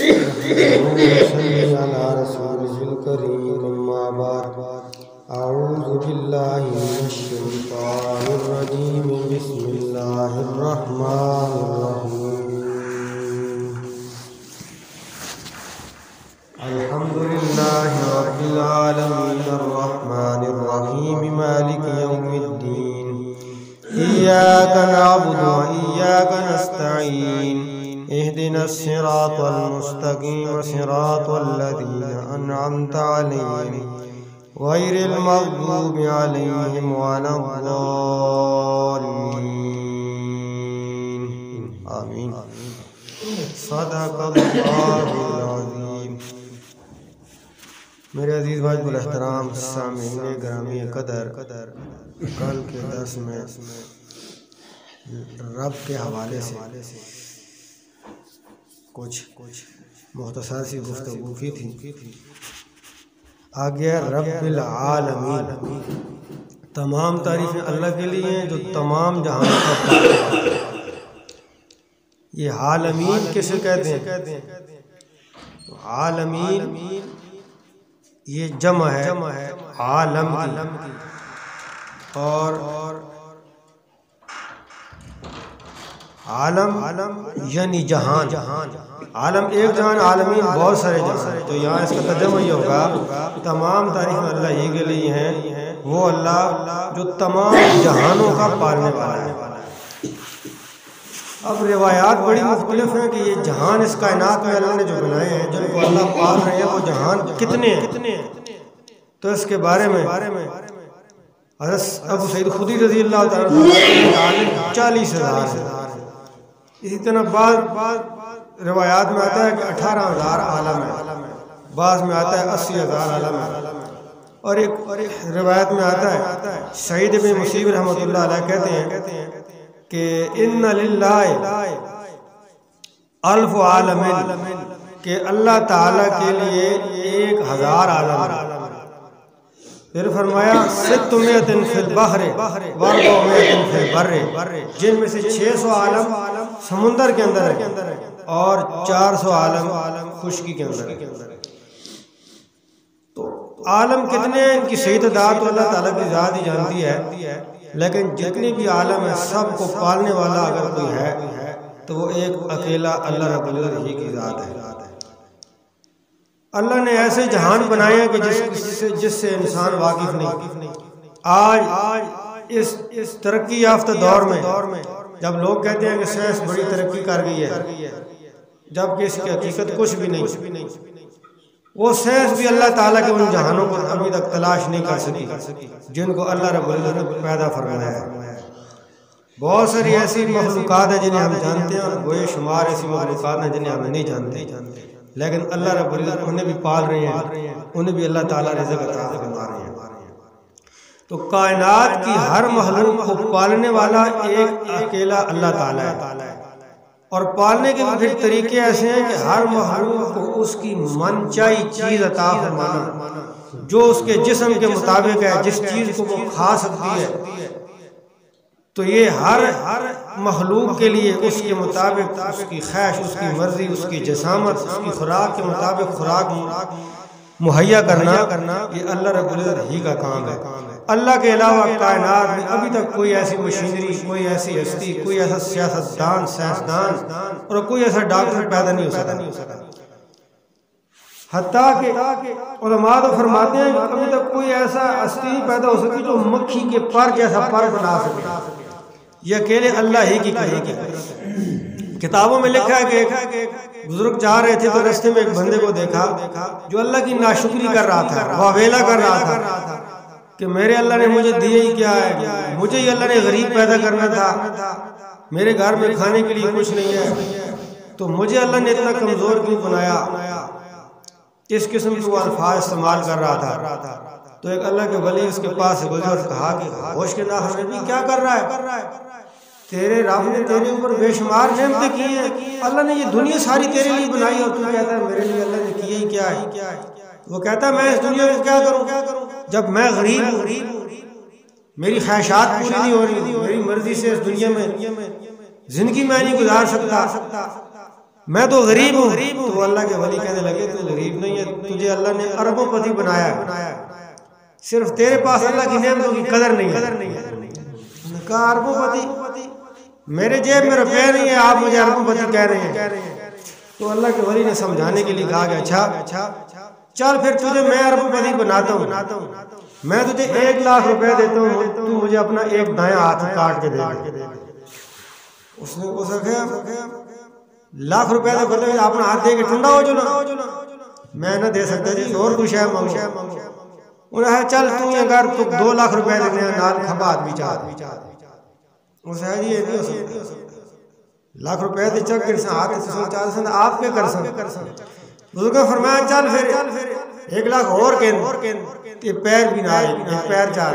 صلی علی رسولہ الکریم اما بعد اعوذ باللہ من الشیطان الرجیم بسم اللہ الرحمن الرحیم الحمد للہ رب العالمین الرحمن الرحیم مالک یوم الدین ایاک نعبد و ایاک نستعین اهدنا الصراط المستقيم صراط الذين أنعمت عليهم غير المغضوب عليهم ولا الضالين آمين صدق الله العظيم۔ میرے عزیز بھائی بالاحترام سامعین گرامی قدر، کل کے درس میں رب کے حوالے سے کچھ مختصر سی گفتگو کی تھی۔ آگے رب العالمین، تمام تعریفیں اللہ کے لیے ہیں جو تمام جہان کا خالق ہے۔ یہ عالمین کسے کہتے ہیں؟ عالمین یہ جمع ہے عالم کی، اور عالم یعنی جہان۔ عالم ایک جہان، عالمین بہت سارے جہان، تو یہاں اس کا ترجمہ یہ ہوگا تمام تعریفیں اللہ ہی کے لیے ہیں، وہ اللہ جو تمام جہانوں کا پالنے والا ہے۔ اب روایات بڑی مختلف ہیں کہ یہ جہان اس کائنات میں اللہ نے جو بنائے ہیں، جن کو اللہ پال رہے ہیں، وہ جہان کتنے ہیں؟ تو اس کے بارے میں حضرت ابو سعید خدری رضی اللہ تعالیٰ 40,000 ہے۔ اسی طرح بعض روایات میں آتا ہے کہ 18,000 عالم ہے، بعض میں آتا ہے 80,000 عالم ہے، اور ایک روایت میں آتا ہے سعید بن مسیب رحمۃ اللہ علیہ کہتے ہیں کہ ان للہ الف عالم، کہ اللہ تعالیٰ کے لیے 1,000 عالم ہے۔ پھر فرمایا 600 فی البحر و400 فی البر، جن میں سے 600 عالم سمندر کے اندر ہے اور 400 عالم خشکی کے اندر ہے۔ تو عالم کتنے ہیں، ان کی صحیح تعداد تو اللہ تعالیٰ کی ذات ہی جانتی ہے، لیکن جتنے بھی عالم ہیں سب کو پالنے والا اگر کوئی ہے تو وہ ایک اکیلا اللہ رب العزت ہی کی ذات ہے۔ اللہ نے ایسے جہان بنائے ہیں کہ جس سے انسان واقف نہیں۔ آج اس ترقی یافتہ دور میں جب لوگ کہتے ہیں کہ سائنس بڑی ترقی کر گئی ہے، جبکہ اس کی حقیقت کچھ بھی نہیں، وہ سائنس بھی اللہ تعالیٰ کے ان جہانوں کو ابھی تک تلاش نہیں کر سکی جن کو اللہ رب العزت نے پیدا فرمایا ہے۔ بہت ساری ایسی مخلوقات ہیں جنہیں ہم جانتے ہیں، اور بے شمار ایسی مخلوقات ہیں جنہیں ہم نہیں جانتے، لیکن اللہ رب العزت انہیں بھی پال رہے ہیں، انہیں بھی اللہ تعالیٰ رزق عطا فرما رہے ہیں۔ تو کائنات کی ہر مخلوق کو پالنے والا ایک اکیلا اللہ تعالیٰ ہے، اور پالنے کے پھر طریقے ایسے ہیں کہ ہر مخلوق کو اس کی من چاہی چیز عطا فرمانا، جو اس کے جسم کے مطابق ہے، جس چیز کو وہ کھا سکتی ہے، تو یہ ہر مخلوق کے لیے اس کے مطابق اس کی خواہش، اس کی مرضی، اس کی جسامت، اس کی خوراک کے مطابق خوراک مہیا کرنا، یہ اللہ رب العزت ہی کا کام ہے۔ اللہ کے علاوہ کائنات میں ابھی تک کوئی ایسی مشینری، کوئی ایسی ہستی، کوئی ایسا سیاستدان، سائنسدان اور کوئی ایسا ڈاکٹر پیدا نہیں ہو سکا۔ حتیٰ کہ علماء تو فرماتے ہیں کہ ابھی تک کوئی ایسا ہستی پیدا ہو سکی جو مکھی کے پر جیسا پر بنا سکے، یہ اکیلے اللہ ہی کی قدرت ہے۔ کتابوں میں لکھا ہے کہ ایک بزرگ جا رہے تھے تو راستے میں ایک بندے کو دیکھا جو اللہ کی ناشکری کر رہا تھا، واویلا کر رہا تھا کہ میرے اللہ نے مجھے دیے ہی کیا ہے، مجھے ہی اللہ نے غریب پیدا کرنا تھا، میرے گھر میں کھانے کے لیے کچھ نہیں ہے، تو مجھے اللہ نے اتنا کمزور کیوں بنایا؟ اس قسم کے وہ الفاظ استعمال کر رہا تھا۔ تو ایک اللہ کے ولی اس کے پاس گزرا اور کہا کہ ہوش کے ناخوش کیا کر رہا ہے؟ تیرے رب نے تیرے اوپر بے شمار نعمتیں کی ہیں، اللہ نے یہ دنیا ساری تیرے لیے بنائی، اور تو کہتا ہے میرے لیے اللہ نے کیا ہی کیا ہے؟ وہ کہتا ہے میں اس دنیا میں کیا کروں جب میں غریب ہوں، میری خواہشات پوری نہیں ہو رہی، میری مرضی سے اس دنیا میں زندگی میں نہیں گزار سکتا، میں تو غریب ہوں. تو اللہ کے ولی کہنے لگے تو غریب نہیں ہے, تجھے اللہ نے اربوں پتی بنایا ہے, صرف تیرے پاس اللہ کی نعمتوں کی قدر نہیں ہے. کہا اربوں پتی, میرے جیب میں روپے نہیں ہے, آپ مجھے اربوں پتی کہہ رہے ہیں. تو اللہ کے ولی نے سمجھانے کے لیے کہا کہ اچھا چل پھر تجھے میں اربوں پتی بناتا ہوں, میں تجھے 1 لاکھ روپے دیتا ہوں, تو مجھے اپنا ایک دایاں ہاتھ کاٹ کے دے. اس نے کہا لاکھ روپے تو بولے اپنا ہاتھ دے کے ٹھنڈا ہو جو نا, میں نہ دے سکتا جی, اور کچھ ہے مانگو. انہوں نے چل تو یہ اگر تو 2 لاکھ روپے دینے ہیں نال کھبات بھی چاہ. اس نے جی یہ نہیں ہو سکتا, لاکھ روپے دے چک کر ہاتھ چاہ سن آپ کے کر سن. بزرگ نے فرمایا چل پھر 1 لاکھ اور تے پیر بھی نہ آئے, پیر چاہ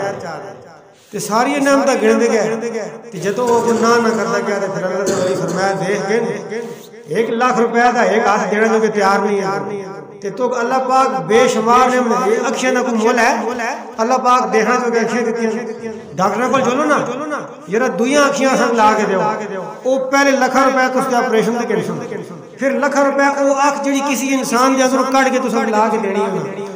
تے ساری نعمتاں گن گئے. تے جدوں وہ گناہ نہ کرتا کیا تے پھر اللہ نے فرمایا دیکھ گن 1 لاکھ روپے دا ایک ہاتھ دینے جو کہ تیار نہیں ہے, تے تو اللہ پاک بے شمار نعمت اکشے نہ کو مول ہے. اللہ پاک دیکھنا جو کہ اکشے دیتی ہیں, ڈاکٹر کو چلو نا یہ دویاں اکھیاں سن لا کے دیو, او پہلے لاکھ روپے تو اس کے آپریشن تے کینسل, پھر لاکھ روپے او اکھ جڑی کسی انسان دے اندروں کٹ کے تو سب لا کے دینی ہے,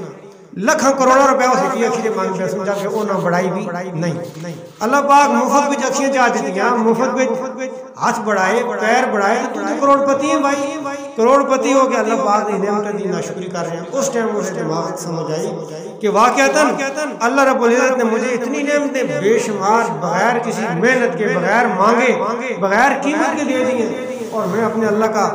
لکھاں کروڑوں روپے اس کی اکھی دے مانگ دے سمجھا کہ او نہ بڑائی بھی نہیں. اللہ پاک مفت وچ اکھیاں چاہ دیتی ہیں, مفت وچ ہاتھ بڑھائے پیر بڑھائے, تو کروڑ پتی ہیں بھائی, کروڑ پتی ہو کہ اللہ پاک دی نعمت دی ناشکری کر رہے ہیں. اس ٹائم مجھے دماغ سمجھ آئی کہ واقعتاً اللہ رب العزت نے مجھے اتنی نعمتیں بے شمار بغیر کسی محنت کے, بغیر مانگے, بغیر قیمت کے دے دی ہیں, اور میں اپنے اللہ کا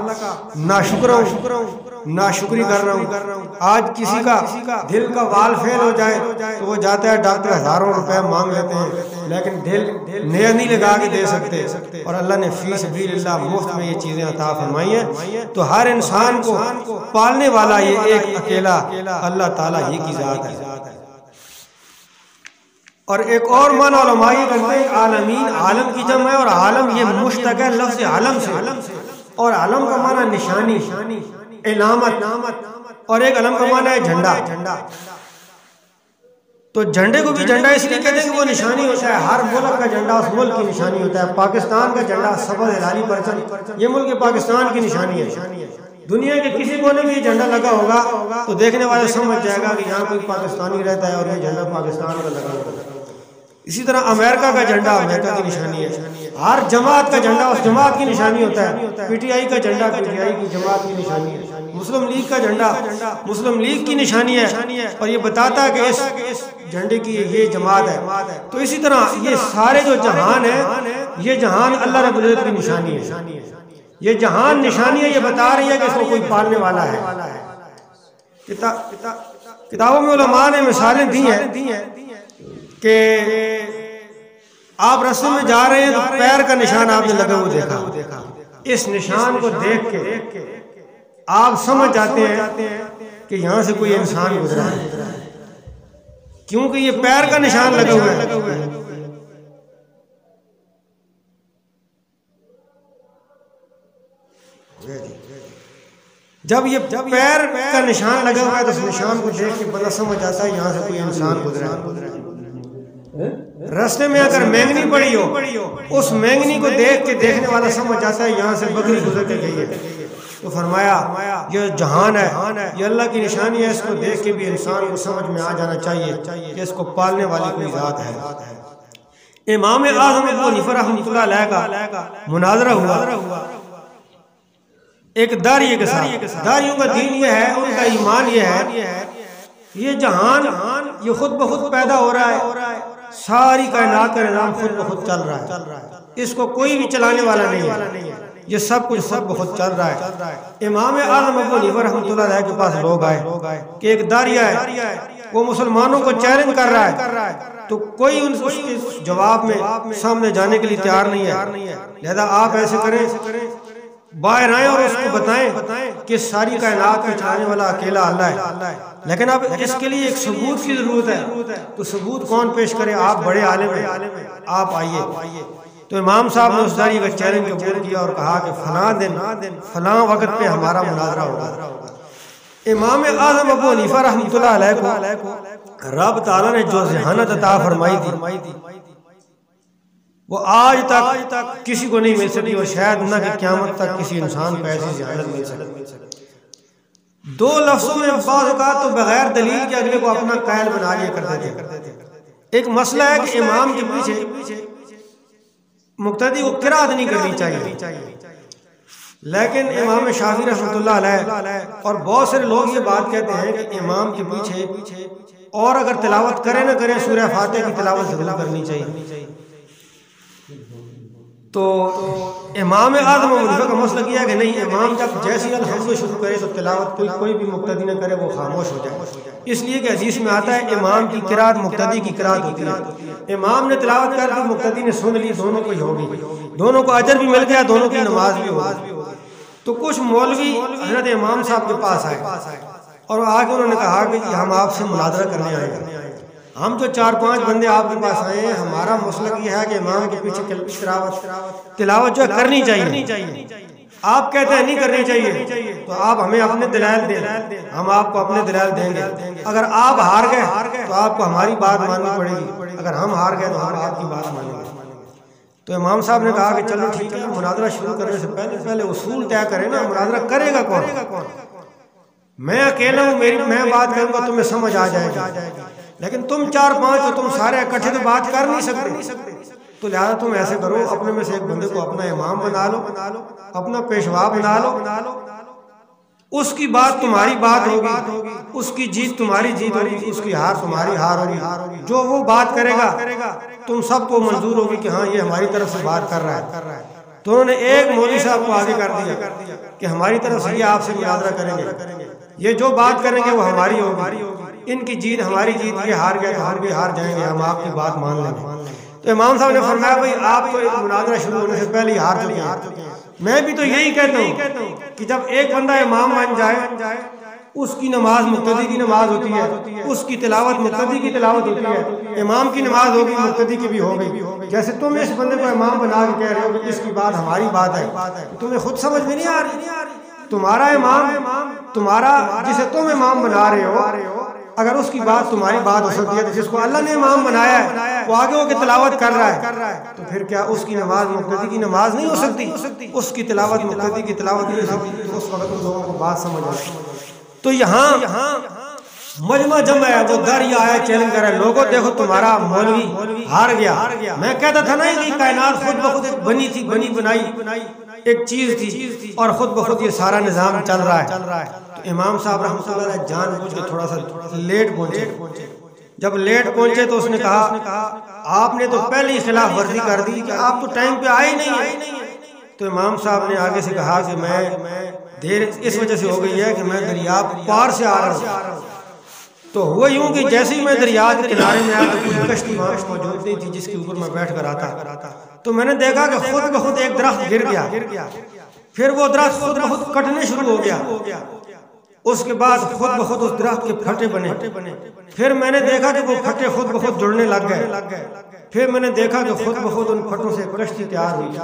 ناشکر ہوں, ناشکری کر رہا ہوں. آج کسی کا دل کا وال فیل ہو جائے تو وہ جاتا ہے ڈاکٹر ہزاروں روپے مانگ لیتے ہیں, لیکن دل نیا نہیں لگا کے دے سکتے, اور اللہ نے فی سبیل اللہ مفت میں یہ چیزیں عطا فرمائی ہیں. تو ہر انسان کو پالنے والا یہ ایک اکیلا اللہ تعالیٰ ہی کی ذات ہے. اور ایک اور معنی علماء یہ کرتے ہیں عالمین, عالم کی جمع ہے, اور عالم یہ مشتق ہے لفظ عالم سے, اور عالم کا معنی نشانی, علامت, اور ایک علم کا معنی ہے جھنڈا. تو جھنڈے کو بھی جھنڈا اس لیے کہتے ہیں کہ وہ نشانی ہوتا ہے, ہر ملک کا جھنڈا اس ملک کی نشانی ہوتا ہے. پاکستان کا جھنڈا سبز ہلالی پرچم, یہ ملک پاکستان کی نشانی ہے. دنیا کے کسی کونے میں یہ جھنڈا لگا ہوگا تو دیکھنے والا سمجھ جائے گا کہ یہاں کوئی پاکستانی رہتا ہے اور یہ جھنڈا پاکستان کا لگا ہوگا. اسی طرح امریکہ کا جھنڈا امریکہ کی نشانی ہے, ہر جماعت کا جھنڈا اس جماعت کی نشانی ہوتا ہے. پی ٹی آئی کا جھنڈا پی ٹی آئی کی جماعت کی نشانی ہے, مسلم لیگ کا جھنڈا مسلم لیگ کی نشانی ہے, اور یہ بتاتا ہے کہ اس جھنڈے کی یہ جماعت ہے. تو اسی طرح یہ سارے جو جہان ہیں, یہ جہان اللہ رب العزت کی نشانی ہے. یہ جہان نشانی ہے, یہ بتا رہی ہے کہ اس کو کوئی پالنے والا ہے. کتابوں میں علماء نے مثالیں دی ہیں کہ آپ رستے میں جا رہے ہیں تو پیر کا نشان آپ نے لگا ہوا دیکھا, اس نشان کو دیکھ کے آپ سمجھ جاتے ہیں کہ یہاں سے کوئی انسان گزرا ہے, کیونکہ یہ پیر کا نشان لگا ہوا ہے. جب یہ پیر کا نشان لگا ہوا ہے تو اس نشان کو دیکھ کے بندہ سمجھ جاتا ہے یہاں سے کوئی انسان گزرا ہے. راستے میں اگر مینگنی پڑی ہو, اس مینگنی کو دیکھ کے دیکھنے والا سمجھ جاتا ہے یہاں سے بکری گزر کے گئی ہے. تو فرمایا یہ جہان ہے, یہ اللہ کی نشانی ہے, اس کو دیکھ کے بھی انسان کو سمجھ میں آ جانا چاہیے کہ اس کو پالنے والی کوئی ذات ہے. امام اعظم ابو حنیفہ رحمۃ اللہ علیہ کا مناظرہ ہوا ایک داریے کے ساتھ. داریوں کا دین یہ ہے, ان کا ایمان یہ ہے, یہ جہان یہ خود بخود پیدا ہو رہا ہے, ساری کائنات کا نظام خود بخود چل رہا ہے, اس کو کوئی بھی چلانے والا نہیں ہے, یہ سب کچھ خود بخود چل رہا ہے. امام اعظم ابو حنیفہ رحمۃ اللہ علیہ کے پاس لوگ آئے کہ ایک داریہ ہے, وہ مسلمانوں کو چیلنج کر رہا ہے, تو کوئی اس کے جواب میں سامنے جانے کے لیے تیار نہیں ہے. لہذا آپ ایسے کریں, باہر آئیں اور اس کو بتائیں کہ ساری کائنات میں چلانے والا اکیلا اللہ ہے, لیکن اب اس کے لیے ایک ثبوت کی ضرورت ہے. تو ثبوت کون پیش کرے؟ آپ بڑے عالم ہیں, آپ آئیے. تو امام صاحب نے اس داریہ کا چیلنج قبول کیا اور کہا کہ فلاں دن فلاں وقت پہ ہمارا مناظرہ ہوگا. امام اعظم ابو حنیفہ رحمۃ اللہ علیہ کو رب تعالیٰ نے جو ذہانت عطا فرمائی تھی, وہ آج تک کسی کو نہیں مل سکی، اور شاید نہ کہ قیامت تک کسی انسان کو ایسی زیادت مل سکے۔ دو لفظوں میں بعض اوقات تو بغیر دلیل کے اگلے کو اپنا قائل بنا لیا کرتے تھے۔ ایک مسئلہ ہے کہ امام کے پیچھے مقتدی کو قرات نہیں کرنی چاہیے، لیکن امام شافعی رحمۃ اللہ علیہ اور بہت سے لوگ یہ بات کہتے ہیں کہ امام کے پیچھے اور اگر تلاوت کرے نہ کرے سورہ فاتحہ کی تلاوت ضرور کرنی چاہیے۔ تو امام اعظم ابو کا مسئلہ کیا کہ نہیں، امام جب جیسی الحمد شروع کرے تو تلاوت کوئی بھی مقتدی نہ کرے، وہ خاموش ہو جائے، اس لیے کہ حدیث میں آتا ہے امام کی قرات مقتدی کی قرات ہوتی ہے۔ امام نے تلاوت کر دی، مقتدی نے سن لی، دونوں کو ہی ہوگی، دونوں کو اجر بھی مل گیا، دونوں کی نماز بھی ہوگی۔ تو کچھ مولوی حضرت امام صاحب کے پاس آئے اور آگے انہوں نے کہا کہ ہم آپ سے مناظرہ کرنے آئے ہیں، ہم جو 4-5 بندے آپ کے پاس آئے ہیں، ہمارا مسلک یہ ہے کہ امام کے پیچھے تلاوت جو کرنی چاہیے، آپ کہتے ہیں نہیں کرنی چاہیے، تو آپ ہمیں اپنے دلائل دیں، ہم آپ کو اپنے دلائل دیں گے۔ اگر آپ ہار گئے تو آپ کو ہماری بات ماننی پڑے گی، اگر ہم ہار گئے تو ہم آپ کی بات مانیں گے۔ تو امام صاحب نے کہا کہ چلو ٹھیک ہے، مناظرہ شروع کرنے سے پہلے اصول طے کریں نا، مناظرہ کرے گا کون؟ میں اکیلا ہوں، میں بات کروں گا تمہیں سمجھ آ جائے گی، لیکن تم 4-5 تو تم سارے اکٹھے تو بات کر نہیں سکتے، تو لہٰذا تم ایسے کرو، اپنے میں سے ایک بندے کو اپنا امام بنا لو، اپنا پیشوا بنا لو، اس کی بات تمہاری بات ہوگی، اس کی جیت تمہاری جیت ہوگی، اس کی ہار تمہاری ہار ہوگی، جو وہ بات کرے گا تم سب کو منظور ہوگی کہ ہاں یہ ہماری طرف سے بات کر رہا ہے۔ تو انہوں نے ایک مولوی صاحب کو آگے کر دیا کہ ہماری طرف سے یہ آپ سے مناظرہ کریں گے، یہ جو بات کریں گے وہ ہماری ہوگی، ان کی جیت ہماری جیت، یہ ہار گئے تو ہم بھی ہار جائیں گے، ہم آپ کی بات مان لیں گے۔ تو امام صاحب نے فرمایا بھائی آپ تو ایک مناظرہ شروع ہونے سے پہلے ہی ہار چکے ہیں، میں بھی تو یہی کہتا ہوں کہ جب ایک بندہ امام بن جائے، اس کی نماز مقتدی کی نماز ہوتی ہے، اس کی تلاوت مقتدی کی تلاوت ہوتی ہے، امام کی نماز ہوگی مقتدی کی بھی ہوگی۔ جیسے تم اس بندے کو امام بنا کے کہہ رہے ہو کہ اس کی بات ہماری بات ہے، تمہیں خود سمجھ میں نہیں آ رہی، تمہارا امام، تمہارا جسے تم امام بنا رہے ہو، اگر اس کی بات تمہاری بات ہو سکتی ہے تو جس کو اللہ نے امام بنایا ہے وہ آگے ہو کے تلاوت کر رہا ہے، تو پھر کیا اس کی نماز مقتدی کی نماز نہیں ہو سکتی؟ اس کی تلاوت مقتدی کی تلاوت نہیں ہو سکتی؟ تو اس وقت ان لوگوں کو بات سمجھ آئی۔ تو یہاں مجمع جمع ہے، وہ در یہ آیا چیلنج کر رہا ہے، لوگوں دیکھو تمہارا مولوی ہار گیا۔ میں کہتا تھا نا کہ کائنات خود بخود ایک بنی تھی، بنائی ایک چیز تھی، اور خود بخود یہ سارا نظام چل رہا ہے۔ تو امام صاحب رحمۃ اللہ علیہ جان بوجھ کے تھوڑا سا لیٹ پہنچے، جب لیٹ پہنچے تو اس نے کہا آپ نے تو پہلے ہی خلاف ورزی کر دی کہ آپ تو ٹائم پہ آئے نہیں ہیں۔ تو امام صاحب نے آگے سے کہا کہ میں دیر اس وجہ سے ہو گئی ہے کہ میں دریا پار سے آ رہا ہوں۔ تو ہوا یوں کہ جیسے ہی میں دریا کے کنارے میں آیا تو کوئی کشتی وہاں موجود نہیں تھی جس کے اوپر میں بیٹھ کر آتا، تو میں نے دیکھا کہ خود بخود ایک درخت گر گیا، پھر وہ درخت خود بخود کٹنے شروع ہو گیا، اس کے بعد خود بخود اس درخت کے پھٹے بنے، پھر میں نے دیکھا کہ وہ پھٹے خود بخود جڑنے لگ گئے، پھر میں نے دیکھا کہ خود بخود ان پھٹوں سے کشتی تیار ہوئی،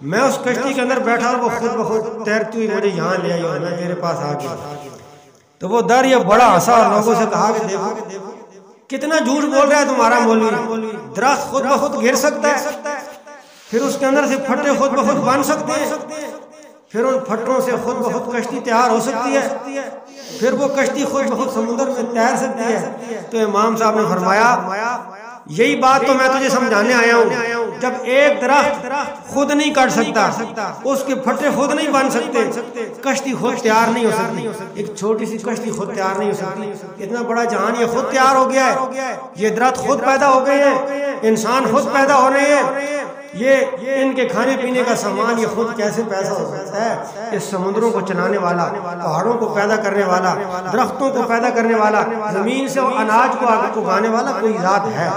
میں اس کشتی کے اندر بیٹھا اور وہ خود بخود تیرتی ہوئی مجھے یہاں لے آئی اور میں تیرے پاس آ گیا۔ تو وہ در یہ بڑا ہنسا اور لوگوں سے کہا کہ دیکھو کتنا جھوٹ بول رہا ہے تمہارا مولوی، درخت خود بخود گر سکتا ہے، پھر اس کے اندر سے پھٹے خود بخود بن سکتے ہیں، پھر ان پھٹوں سے خود بخود کشتی تیار ہو سکتی ہے، پھر وہ کشتی خود بخود سمندر میں تیر سکتی ہے۔ تو امام صاحب نے فرمایا یہی بات تو میں تجھے سمجھانے آیا ہوں، جب ایک درخت خود نہیں کٹ سکتا، اس کے پھٹے خود نہیں بن سکتے، کشتی خود تیار نہیں ہو سکتی، ایک چھوٹی سی کشتی خود تیار نہیں ہو سکتی، اتنا بڑا جہان یہ خود تیار ہو گیا ہے، یہ درخت خود پیدا ہو گئے ہیں، انسان خود پیدا ہو رہے ہیں، یہ ان کے کھانے پینے کا سامان یہ خود کیسے پیدا ہو سکتا ہے؟ اس سمندروں کو چلانے والا، پہاڑوں کو پیدا کرنے والا، درختوں کو پیدا کرنے والا، زمین سے اناج کو آگے اگانے والا کوئی ذات ہے۔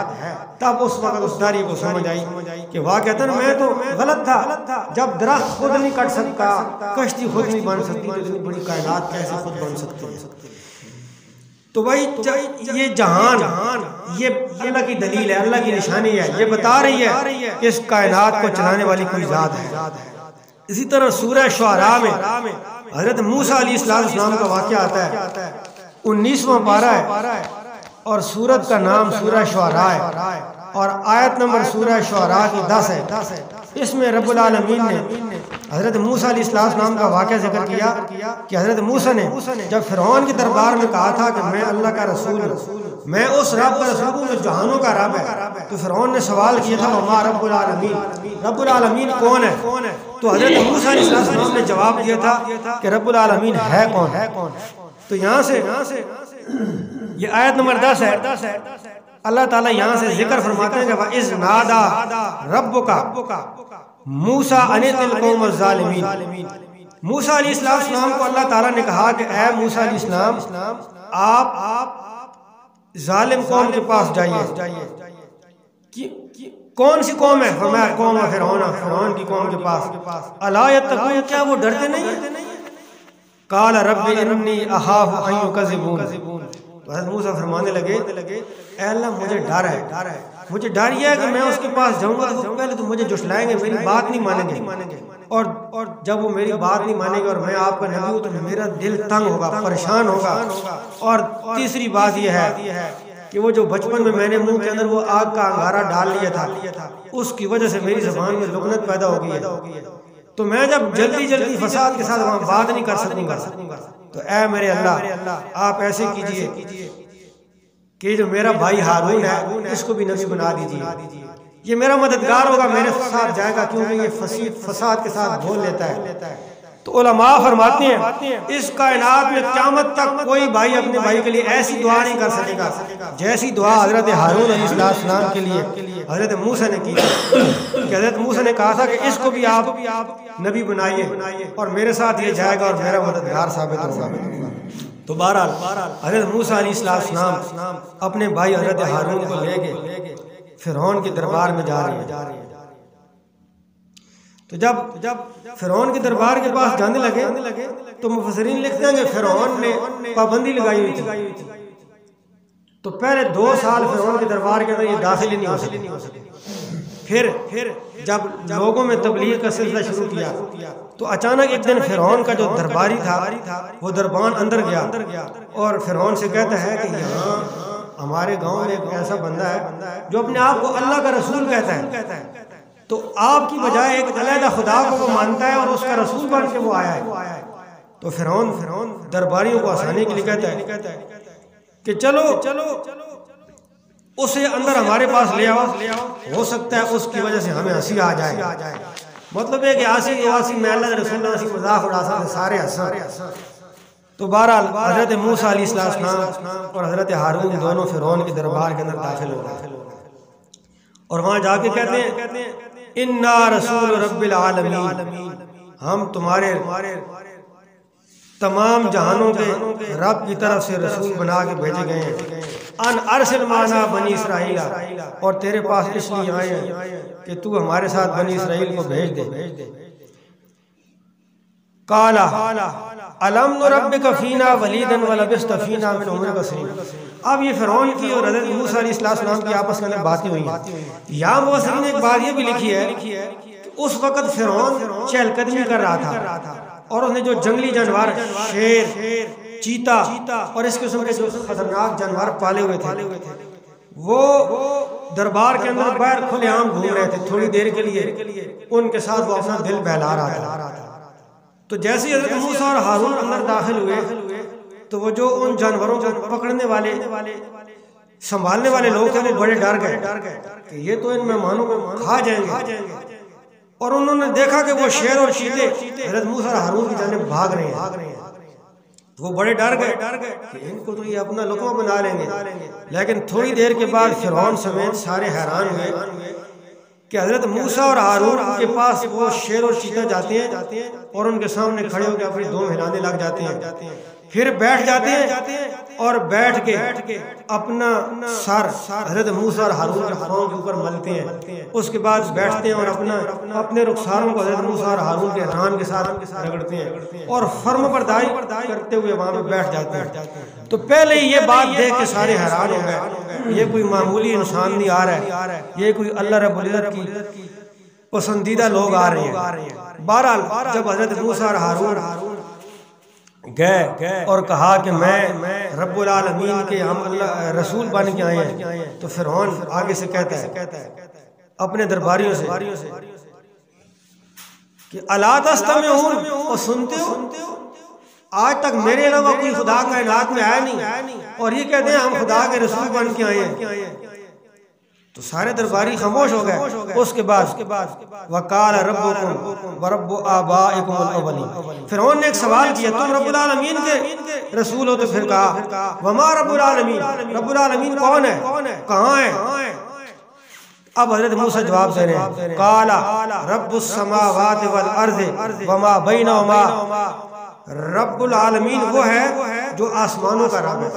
تب اس وقت اس داری کو سمجھ آئی کہ واقعتاً میں تو غلط تھا، جب درخت خود نہیں کٹ سکتا، کشتی خود نہیں بن سکتی، تو اتنی بڑی کائنات کیسے خود بن سکتی ہے؟ تو بھائی یہ جہان یہ اللہ کی دلیل ہے، اللہ کی نشانی ہے، یہ بتا رہی ہے کہ اس کائنات کو چلانے والی کوئی ذات ہے۔ اسی طرح سورہ شعراء میں حضرت موسیٰ علیہ السلام کا واقعہ آتا ہے، 19واں پارہ ہے اور سورت کا نام سورہ شعراء ہے۔ اور آیت نمبر سورہ شعراء کی 10 ہے۔ اس میں رب العالمین نے حضرت موسیٰ علیہ السلام کا واقعہ ذکر کیا کہ حضرت موسیٰ نے جب فرعون کے دربار میں کہا تھا کہ میں اللہ کا رسول ہوں، میں اس رب کا رسول ہوں جو جہانوں کا رب ہے، تو فرعون نے سوال کیا تھا وما رب العالمین، رب العالمین کون ہے؟ تو حضرت موسیٰ علیہ السلام نے جواب دیا تھا کہ رب العالمین ہے کون؟ تو یہاں سے یہ آیت نمبر 10 ہے، اللہ تعالیٰ یہاں سے ذکر فرماتے ہیں کہ وَإِذْ نَادَى رَبُّكَ مُوسَىٰ أَنِ ائْتِ الْقَوْمَ الظَّالِمِينَ، موسیٰ علیہ السلام کو اللہ تعالیٰ نے کہا کہ اے موسیٰ علیہ السلام آپ ظالم قوم کے پاس جائیے۔ کون سی قوم ہے؟ فرمایا قوم فرعون کی قوم کے پاس۔ الا یتقون، کیا وہ ڈرتے نہیں ہیں؟ قال رب انی اخاف ان یکذبون، حضرت موسیٰ فرمانے لگے اے اللہ مجھے ڈر ہے، مجھے ڈر یہ ہے کہ میں اس کے پاس جاؤں گا تو پہلے تو مجھے جھٹلائیں گے، میری بات نہیں مانیں گے، اور جب وہ میری بات نہیں مانیں گے اور میں آپ کا نبی ہوں تو میرا دل تنگ ہوگا، پریشان ہوگا۔ اور تیسری بات یہ ہے کہ وہ جو بچپن میں نے منہ کے اندر وہ آگ کا انگارہ ڈال لیا تھا، اس کی وجہ سے میری زبان میں لغنت پیدا ہو گئی ہے، تو میں جب جلدی فساد کے ساتھ وہاں بات نہیں کر سکوں گا، تو اے میرے اللہ آپ ایسے کیجئے کہ جو میرا بھائی ہارون ہے اس کو بھی نبی بنا دیجئے، یہ میرا مددگار ہوگا، میرے ساتھ جائے گا، کیونکہ یہ فساد کے ساتھ بول لیتا ہے۔ تو علماء فرماتے ہیں اس کائنات میں قیامت تک کوئی بھائی اپنے بھائی کے لیے ایسی دعا نہیں کر سکے گا جیسی دعا حضرت ہارون علیہ السلام کے لیے حضرت موسیٰ نے کی، کہ حضرت موسیٰ نے کہا تھا کہ اس کو بھی آپ نبی بنائیے اور میرے ساتھ یہ جائے گا اور میرا مددگار ثابت ہوگا۔ تو بہرحال حضرت موسیٰ علیہ السلام اپنے بھائی حضرت ہارون کو لے کے فرعون کے دربار میں جا رہے ہیں۔ تو جب فرعون کے دربار کے پاس جانے لگے تو مفسرین لکھتے ہیں کہ فرعون نے پابندی لگائی ہوئی تھی، تو پہلے 2 سال فرعون کے دربار کے اندر یہ داخل ہی نہیں ہو سکے۔ پھر جب لوگوں میں تبلیغ کا سلسلہ شروع کیا تو اچانک ایک دن فرعون کا جو درباری تھا وہ دربان اندر گیا اور فرعون سے کہتا ہے کہ یہاں ہمارے گاؤں میں ایک ایسا بندہ ہے جو اپنے آپ کو اللہ کا رسول کہتا ہے، تو آپ کی بجائے ایک علیحدہ خدا کو وہ مانتا ہے اور اس کا رسول بن کے وہ آیا ہے۔ تو فرعون درباریوں کو آسانی کے لیے کہتا ہے کہ چلو اسے اندر ہمارے پاس لے آؤ، ہو سکتا ہے اس کی وجہ سے ہمیں ہنسی آ جائے، مطلب ہے کہ آسی میں اللہ کے رسول ہنسی مذاق اڑا سکتے سارے ہنساں۔ تو بہرحال حضرت موسیٰ علیہ السلام اور حضرت ہارون دونوں فرعون کے دربار کے اندر داخل ہو گئے اور وہاں جا کے کہتے ہیں انا رسول رب العالمین، ہم تمہارے تمام جہانوں کے رب کی طرف سے رسول بنا کے بھیجے گئے ہیں، ان ارسل معنا بنی اسرائیل، اور تیرے پاس اس لیے آئے ہیں کہ تو ہمارے ساتھ بنی اسرائیل کو بھیج دے۔ قال الم نربک فینا ولیدا ولبثت فینا من عمرک سنین۔ اب یہ فرعون کی اور حضرت موسیٰ علیہ السلام کی آپس میں باتیں ہوئی ہیں۔ یہاں مفسرین نے ایک بات یہ بھی لکھی ہے کہ اس وقت فرعون چہل قدمی کر رہا تھا اور اس نے جو جنگلی جانور شیر، چیتا اور اس قسم کے جو خطرناک جانور پالے ہوئے تھے وہ دربار کے اندر باہر کھلے عام گھوم رہے تھے، تھوڑی دیر کے لیے ان کے ساتھ وہ اپنا دل بہلا رہا تھا۔ تو جیسے حضرت موسیٰ اور ہارون اندر داخل ہوئے تو وہ جو ان جانوروں کو پکڑنے والے سنبھالنے والے لوگ تھے وہ بڑے ڈر گئے کہ یہ تو ان مہمانوں کو کھا جائیں گے، اور انہوں نے دیکھا کہ وہ شیر اور چیتے حضرت موسیٰ اور ہارون کی جانب بھاگ رہے ہیں، وہ بڑے ڈر گئے کہ ان کو تو یہ اپنا لقمہ بنا لیں گے۔ لیکن تھوڑی دیر کے بعد فرعون سمیت سارے حیران ہوئے کہ حضرت موسیٰ اور ہارون کے پاس وہ شیر اور چیتا جاتے ہیں اور ان کے سامنے کھڑے ہو کے اپنی دو ہلانے لگ جاتے ہیں، پھر بیٹھ جاتے ہیں اور بیٹھ کے اپنا سر حضرت موسیٰ اور ہارون کے پاؤں کے اوپر ملتے ہیں، اس کے بعد بیٹھتے ہیں اور اپنے رخساروں کو حضرت موسیٰ اور ہارون کے ران کے ساتھ رگڑتے ہیں اور فرم برداری کرتے ہوئے وہاں پہ بیٹھ جاتے ہیں۔ تو پہلے یہ بات دیکھ کے سارے حیران ہو گئے، یہ کوئی معمولی انسان نہیں آ رہا ہے، یہ کوئی اللہ رب العزت کی پسندیدہ لوگ آ رہے ہیں۔ بہرحال جب حضرت موسیٰ اور ہارون گئے اور کہا کہ میں رب العالمین کے ہم اللہ رسول بن کے آئے ہیں، تو فرعون آگے سے کہتا ہے اپنے درباریوں سے کہ الا تستمعون، اور سنتے ہو؟ آج تک میرے علاوہ کوئی خدا کائنات میں آیا نہیں، اور یہ کہتے ہیں ہم خدا کے رسول بن کے آئے ہیں۔ تو سارے درباری خاموش ہو گئے۔ اس کے بعد وَقَالَ رَبُّكُمْ وَرَبُّ آبَائِكُمُ الْأَوَّلِينَ، فرعون نے ایک سوال کیا، تم رب العالمین کے رسول ہو؟ تو پھر کہا وَمَا رَبُّ الْعَالَمِينَ، رب العالمین کون ہے، کہاں ہے؟ اب حضرت موسیٰ جواب دے رہے ہیں قَالَ رَبُّ السَّمَاوَاتِ وَالْأَرْضِ وَمَا بَيْنَهُمَا، رب العالمین وہ ہے جو آسمانوں کا رب ہے،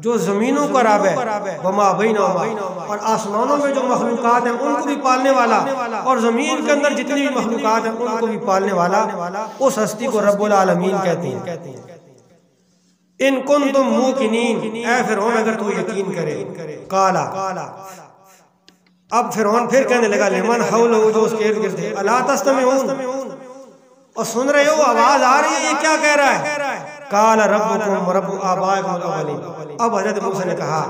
جو زمینوں کا رب ہے، وما بینہما، اور آسمانوں میں جو مخلوقات ہیں ان کو بھی پالنے والا، اور زمین کے اندر جتنی بھی مخلوقات ہیں ان کو بھی پالنے والا، اس ہستی کو رب العالمین کہتے ہیں۔ ان کنتم موقنین، اے فرعون اگر تو یقین کرے۔ قالا، اب فرعون پھر کہنے لگا لمن حولہ، جو اس کے ارد گرد تھے، الا تستمعون، اور سن رہے ہو، آواز آ رہی ہے، یہ کیا کہہ رہا ہے؟ قال ربکم ورب آبائکم الاولین، اب حضرت موسیٰ نے کہا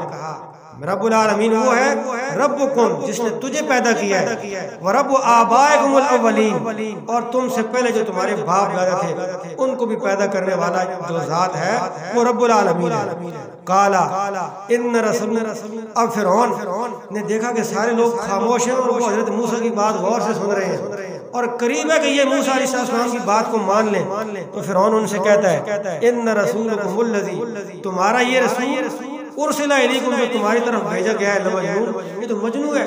رب العالمین وہ ہے ربکم جس نے تجھے پیدا کیا ہے، ورب آبائکم الاولین، اور تم سے پہلے جو تمہارے باپ دادا تھے ان کو بھی پیدا کرنے والا جو ذات ہے وہ رب العالمین ہے۔ قالا ان رسول، اب فرعون نے دیکھا کہ سارے لوگ خاموش ہیں اور وہ حضرت موسیٰ کی بات غور سے سن رہے ہیں، اور قریب ہے کہ یہ موسیٰ علیہ السلام کی بات کو مان لیں، تو فرعون ان سے کہتا ہے ان رسولکم الذی، تمہارا یہ رسول ارسل الیکم جو تمہاری طرف بھیجا گیا ہے لمجنون، یہ تو مجنون ہے،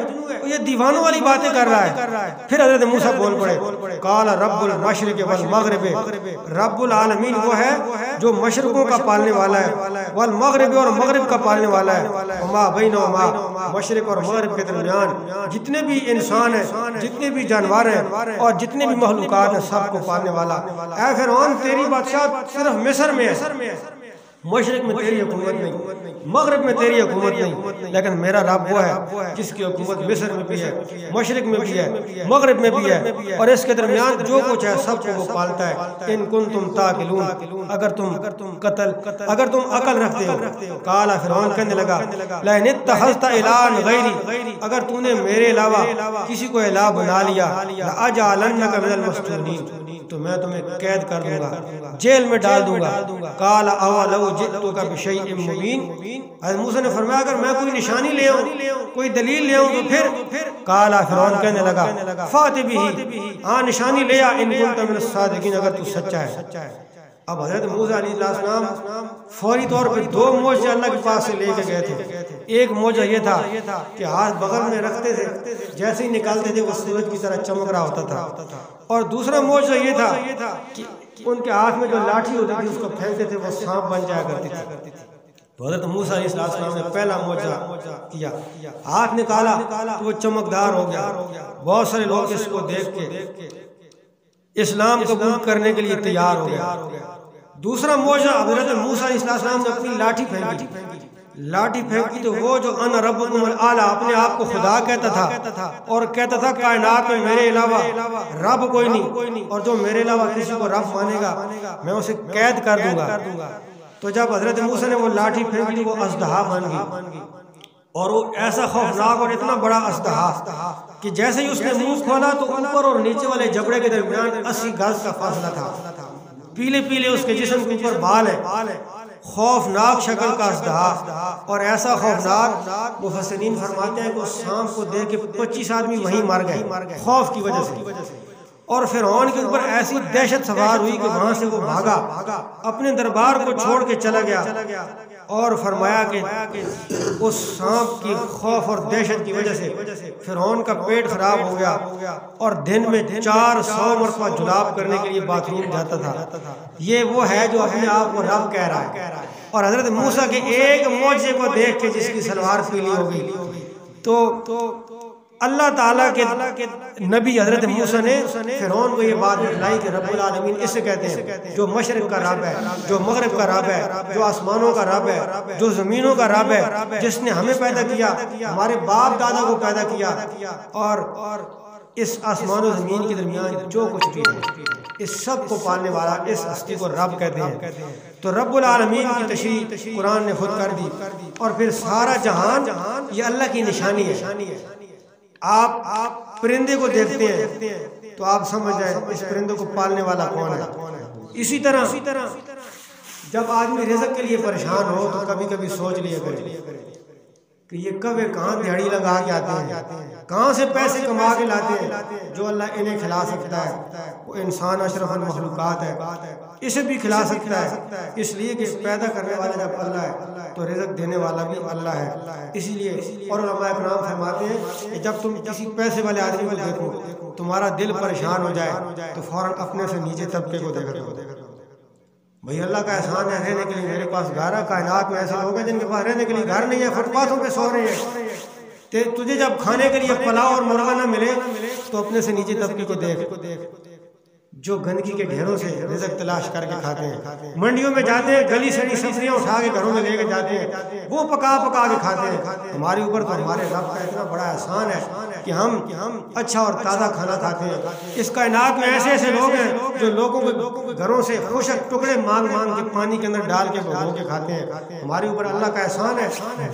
یہ دیوانوں والی باتیں کر رہا ہے۔ پھر حضرت موسیٰ بول پڑے قال رب المشرق والمغرب، رب العالمین وہ ہے جو مشرقوں کا پالنے والا ہے، والمغرب اور مغرب کا پالنے والا ہے، وما بینہما، مشرق اور مغرب کے درمیان جتنے بھی انسان ہیں، جتنے بھی جانور ہیں اور جتنے بھی مخلوقات ہیں سب کو پالنے والا۔ اے فرعون تیری بادشاہ صرف مصر میں ہے، مشرق میں تیری حکومت نہیں، مغرب میں تیری حکومت نہیں، لیکن میرا رب وہ ہے جس کی حکومت مصر میں بھی ہے، مشرق میں بھی ہے، مغرب میں بھی ہے، اور اس کے درمیان جو کچھ ہے سب کو وہ پالتا ہے۔ ان کنتم تعقلون، اگر تم عقل رکھتے ہو۔ قال فرعون کہنے لگا لئن اتخذت الہا غیری، اگر تو نے میرے علاوہ کسی کو الہ بنا لیا، لاجعلنک من المسجونین، تو میں تمہیں قید کر دوں گا، جیل میں ڈال دوں گا۔ قال اولو جئتک بشیء مبین، حضرت موسیٰ نے فرمایا اگر میں کوئی نشانی لے آؤں، کوئی دلیل لے آؤں تو پھر؟ قال فرعون کہنے لگا فات بہ، ہاں نشانی لے آ، ان کنت من الصادقین، اگر تو سچا ہے۔ اب حضرت موسیٰ علیہ السلام فوری طور پہ دو معجزے اللہ کے پاس سے لے کے گئے تھے۔ ایک معجزہ یہ تھا کہ ہاتھ بغل میں رکھتے تھے، جیسے ہی نکالتے تھے وہ سورج کی طرح چمک رہا ہوتا تھا، اور دوسرا معجزہ یہ تھا کہ ان کے ہاتھ میں جو لاٹھی ہوتی تھی اس کو پھینکتے تھے وہ سانپ بن جایا کرتی تھی۔ تو حضرت موسیٰ علیہ السلام نے پہلا معجزہ کیا، ہاتھ نکالا تو وہ چمکدار ہو گیا، بہت سارے لوگ اس کو دیکھ کے اسلام قبول کرنے کے لیے تیار ہو گئے۔ دوسرا معجزہ حضرت موسیٰ علیہ السلام نے اپنی لاٹھی پھینکی تو وہ جو انا ربکم الاعلی اپنے آپ کو خدا کہتا تھا اور کہتا تھا کائنات میں میرے علاوہ رب کوئی نہیں، اور جو میرے علاوہ کسی کو رب مانے گا میں اسے قید کر دوں گا۔ تو جب حضرت موسیٰ نے وہ لاٹھی پھینکی وہ اژدہا بن گئی، اور وہ ایسا خوفناک اور اتنا بڑا اژدہا کہ جیسے ہی اس نے منہ کھولا تو اوپر اور نیچے والے جبڑے کے درمیان 80 گز کا فاصلہ تھا، پیلے پیلے اس کے جسم کے اوپر بال ہے، خوفناک شکل کا اژدہا، اور ایسا خوفناک مفسرین فرماتے ہیں کہ اس سانپ کو دیکھ کے 25 آدمی وہیں مر گئے خوف کی وجہ سے، اور فرعون کے اوپر ایسی دہشت سوار ہوئی کہ وہاں سے وہ بھاگا، اپنے دربار کو چھوڑ کے چلا گیا، اور فرمایا کہ اس سانپ کی خوف اور دہشت کی وجہ سے فرعون کا پیٹ خراب ہو گیا، اور دن میں 400 مرتبہ جلاب کرنے کے لیے باتھ روم جاتا تھا۔ یہ وہ ہے جو اپنے آپ کو رب کہہ رہا ہے، اور حضرت موسیٰ کے ایک معجزے کو دیکھ کے جس کی سلوار پیلی ہو گئی، تو اللہ تعالیٰ کے نبی حضرت موسیٰ نے فرعون کو یہ بات بتلائی کہ رب العالمین اسے کہتے ہیں جو مشرق کا رب ہے، جو مغرب کا رب ہے، جو آسمانوں کا رب ہے، جو زمینوں کا رب ہے، جس نے ہمیں پیدا کیا، ہمارے باپ دادا کو پیدا کیا، اور اس آسمان و زمین کے درمیان جو کچھ بھی ہے۔ اس سب کو پالنے والا اس ہستی کو رب کہتے ہیں۔ تو رب العالمین کی تشریح قرآن نے خود کر دی، اور پھر سارا جہان یہ اللہ کی نشانی ہے۔ آپ پرندے کو دیکھتے ہیں تو آپ سمجھ جائیں اس پرندے کو پالنے والا کون ہے۔ اسی طرح جب آدمی رزق کے لیے پریشان ہو تو کبھی کبھی سوچ لیا کرے کہ یہ کب کہاں دہاڑی لگا کے آتے ہیں، کہاں سے پیسے کما کے لاتے ہیں۔ جو اللہ انہیں کھلا سکتا ہے، وہ انسان اشرف المخلوقات ہے، اسے بھی کھلا سکتا ہے، اس لیے کہ پیدا کرنے والا جب اللہ ہے تو رزق دینے والا بھی اللہ ہے۔ اسی لیے اور علماء کرام فرماتے ہیں کہ جب تم کسی پیسے والے آدمی کو دیکھو تمہارا دل پریشان ہو جائے تو فوراً اپنے سے نیچے طبقے کو دیکھو۔ بھئی اللہ کا احسان ہے رہنے کے لیے میرے پاس گھر ہے۔ کائنات میں ایسے لوگ ہیں جن کے پاس رہنے کے لیے گھر نہیں ہے، فٹ پاتھوں پہ سو رہے ہیں۔ تجھے جب کھانے کے لیے پلاؤ اور مرغا نہ ملے تو اپنے سے نیچے طبقے کو دیکھ، جو گندگی کے ڈھیروں سے رزق تلاش کر کے کھاتے ہیں۔ منڈیوں میں جاتے ہیں، گلی سڑی سبزیاں اٹھا کے گھروں میں لے کے جاتے ہیں، وہ پکا کے کھاتے ہیں۔ ہمارے اوپر تو ہمارے رب کا اتنا بڑا احسان ہے کہ ہم اچھا اور تازہ کھانا کھاتے ہیں۔ اس کائنات میں ایسے ایسے لوگ ہیں جو لوگوں کے گھروں سے خشک ٹکڑے مانگ کے پانی کے اندر ڈال کے بھگو کے کھاتے ہیں۔ ہمارے اوپر اللہ کا احسان ہے،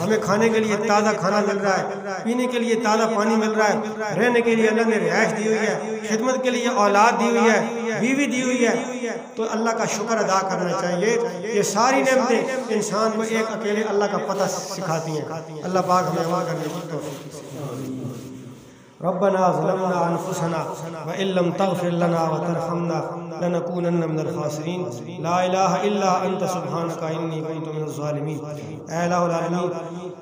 ہمیں کھانے کے لیے تازہ کھانا مل رہا ہے، پینے کے لیے تازہ پانی مل رہا ہے، رہنے کے لیے اللہ نے رہائش دی ہوئی ہے، خدمت کے لیے اولاد دی ہوئی ہے، بیوی دی ہوئی ہے۔ تو اللہ کا شکر ادا کرنا چاہیے۔ یہ ساری نعمتیں انسان کو ایک اکیلے اللہ کا پتہ سکھاتی ہیں۔ اللہ پاک ہمیں عمل کرنے کی توفیق دے۔ ربنا ظلمنا انفسنا وان لم تغفر لنا وترحمنا لنكونن من الخاسرین۔ لا الہ الا انت سبحانک انی کنت من الظالمین۔ اے الہ العالمین،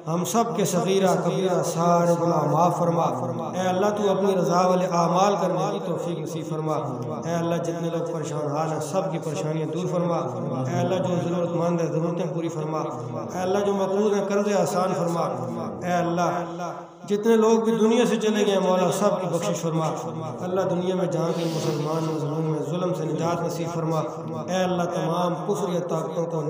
ہم سب کے صغیرہ کبیرہ سارے گناہ معاف فرما۔ اے اللہ تو اپنی رضا والے اعمال کرنے کی توفیق نصیب فرما۔ اے اللہ جتنے لوگ پریشان حال ہیں سب کی پریشانیاں دور فرما۔ اے اللہ جو ضرورت مند ہے ضرورتیں پوری فرما۔ اے اللہ جو مقروض ہیں قرض آسان فرما۔ اے اللہ جتنے لوگ بھی دنیا سے چلے گئے مولا سب کی بخشش فرما۔ اللہ دنیا میں جہاں کے مسلمان مظلوم میں ظلم سے نجات نصیب فرما۔ اے اللہ تمام کفر یا طاقتوں کو